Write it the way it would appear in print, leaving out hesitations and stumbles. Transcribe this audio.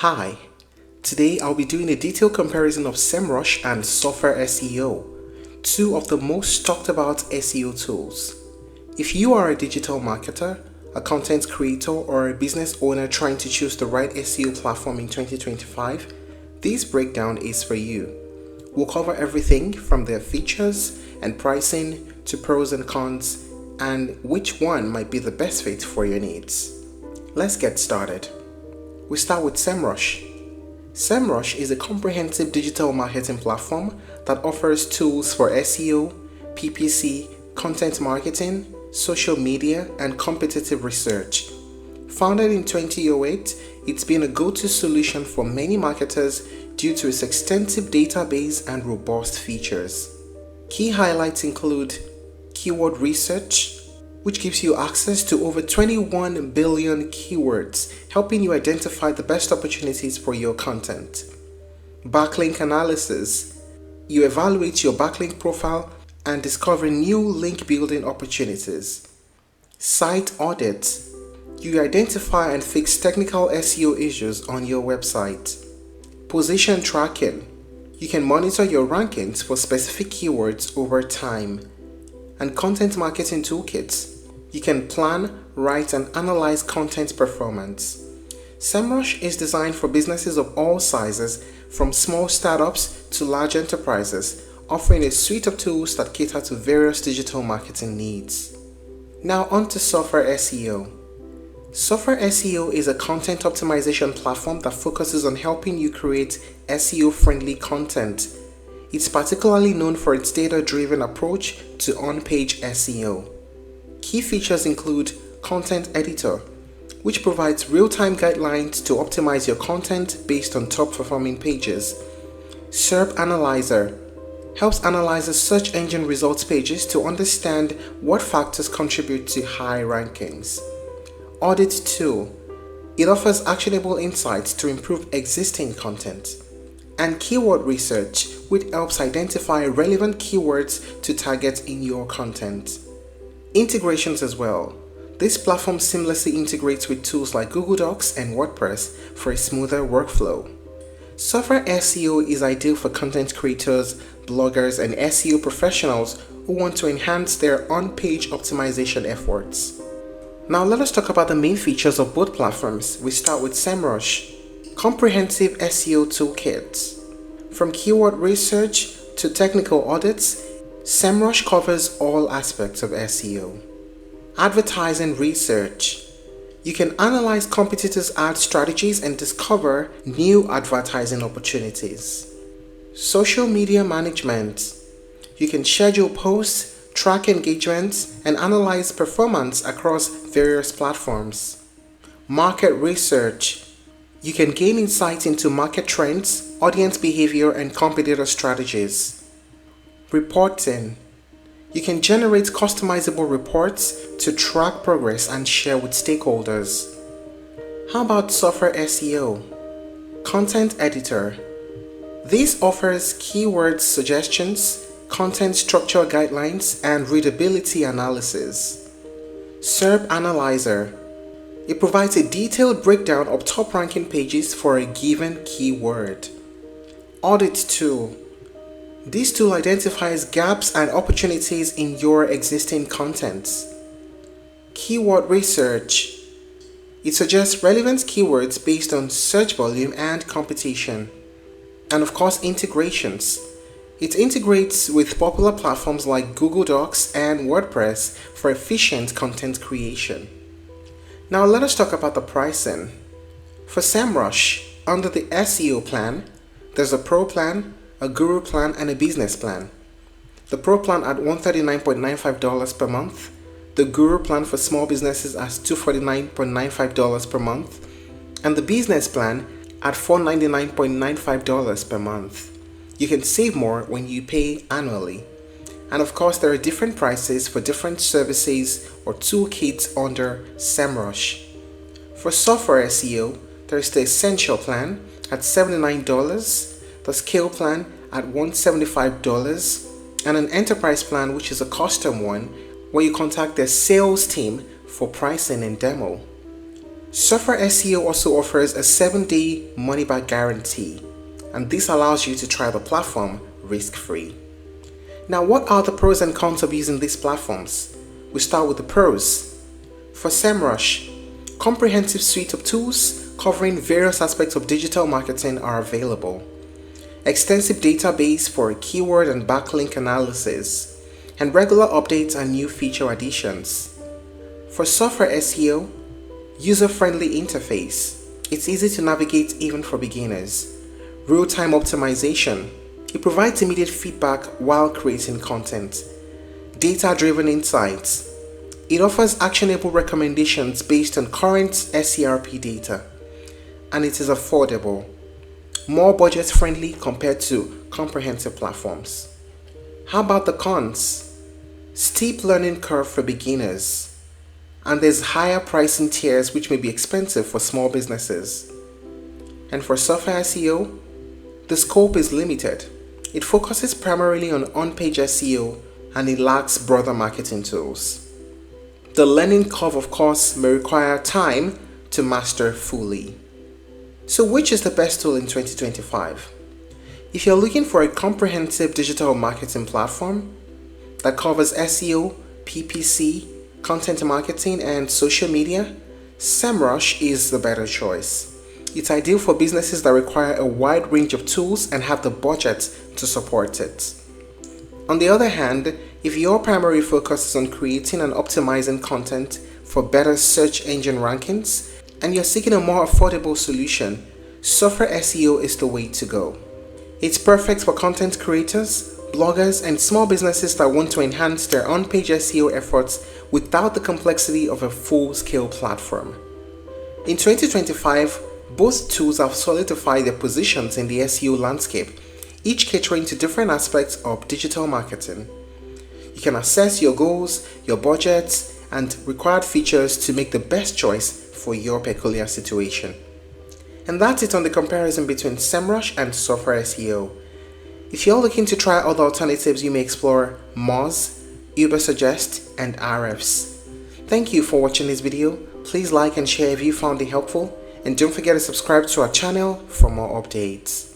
Hi, today I'll be doing a detailed comparison of Semrush and Surfer SEO, two of the most talked about SEO tools. If you are a digital marketer, a content creator, or a business owner trying to choose the right SEO platform in 2025, this breakdown is for you. We'll cover everything from their features and pricing to pros and cons and which one might be the best fit for your needs. Let's get started. We start with Semrush. Semrush is a comprehensive digital marketing platform that offers tools for SEO, PPC, content marketing, social media, and competitive research. Founded in 2008, it's been a go-to solution for many marketers due to its extensive database and robust features. Key highlights include keyword research, which gives you access to over 21 billion keywords, helping you identify the best opportunities for your content. Backlink analysis. You evaluate your backlink profile and discover new link building opportunities. Site audits. You identify and fix technical SEO issues on your website. Position tracking. You can monitor your rankings for specific keywords over time. And content marketing toolkits. You can plan, write, and analyze content performance. Semrush is designed for businesses of all sizes, from small startups to large enterprises, offering a suite of tools that cater to various digital marketing needs. Now on to Surfer SEO. Surfer SEO is a content optimization platform that focuses on helping you create SEO-friendly content. It's particularly known for its data-driven approach to on-page SEO. Key features include Content Editor, which provides real-time guidelines to optimize your content based on top-performing pages. SERP Analyzer helps analyze the search engine results pages to understand what factors contribute to high rankings. Audit Tool. It offers actionable insights to improve existing content. And Keyword Research, which helps identify relevant keywords to target in your content. Integrations as well. This platform seamlessly integrates with tools like Google Docs and WordPress for a smoother workflow. Surfer SEO is ideal for content creators, bloggers, and SEO professionals who want to enhance their on-page optimization efforts. Now let us talk about the main features of both platforms. We start with Semrush. Comprehensive SEO toolkits. From keyword research to technical audits, Semrush covers all aspects of SEO. Advertising research. You can analyze competitors' ad strategies and discover new advertising opportunities. Social media management. You can schedule posts, track engagements, and analyze performance across various platforms. Market research. You can gain insight into market trends, audience behavior, and competitor strategies. Reporting. You can generate customizable reports to track progress and share with stakeholders. How about Surfer SEO? Content Editor. This offers keyword suggestions, content structure guidelines, and readability analysis. SERP Analyzer. It provides a detailed breakdown of top ranking pages for a given keyword. Audit Tool. This tool identifies gaps and opportunities in your existing content. Keyword Research. It suggests relevant keywords based on search volume and competition. And of course, integrations. It integrates with popular platforms like Google Docs and WordPress for efficient content creation. Now let us talk about the pricing. For Semrush, under the SEO plan, there's a Pro plan, a Guru plan, and a Business plan. The Pro plan at $139.95 per month, the Guru plan for small businesses at $249.95 per month, and the Business plan at $499.95 per month. You can save more when you pay annually. And of course, there are different prices for different services or toolkits under Semrush. For Surfer SEO, there's the Essential plan at $79, the Scale plan at $175, and an Enterprise plan, which is a custom one where you contact their sales team for pricing and demo. Surfer SEO also offers a 7-day money-back guarantee, and this allows you to try the platform risk-free. Now, what are the pros and cons of using these platforms? We start with the pros. For Semrush, comprehensive suite of tools covering various aspects of digital marketing are available. Extensive database for keyword and backlink analysis, and regular updates and new feature additions. For Surfer SEO, user-friendly interface. It's easy to navigate even for beginners. Real-time optimization. It provides immediate feedback while creating content. Data-driven insights. It offers actionable recommendations based on current SERP data. And it is affordable. More budget-friendly compared to comprehensive platforms. How about the cons? Steep learning curve for beginners. And there's higher pricing tiers which may be expensive for small businesses. And for Surfer SEO, the scope is limited. It focuses primarily on on-page SEO and it lacks broader marketing tools. The learning curve, of course, may require time to master fully. So which is the best tool in 2025? If you're looking for a comprehensive digital marketing platform that covers SEO, PPC, content marketing, and social media, Semrush is the better choice. It's ideal for businesses that require a wide range of tools and have the budget to support it. On the other hand, if your primary focus is on creating and optimizing content for better search engine rankings, and you're seeking a more affordable solution, Surfer SEO is the way to go. It's perfect for content creators, bloggers, and small businesses that want to enhance their on-page SEO efforts without the complexity of a full-scale platform. In 2025, both tools have solidified their positions in the SEO landscape, each catering to different aspects of digital marketing. You can assess your goals, your budgets, and required features to make the best choice for your peculiar situation. And that's it on the comparison between Semrush and Surfer SEO. If you're looking to try other alternatives, you may explore Moz, Ubersuggest, and Ahrefs. Thank you for watching this video. Please like and share if you found it helpful, and don't forget to subscribe to our channel for more updates.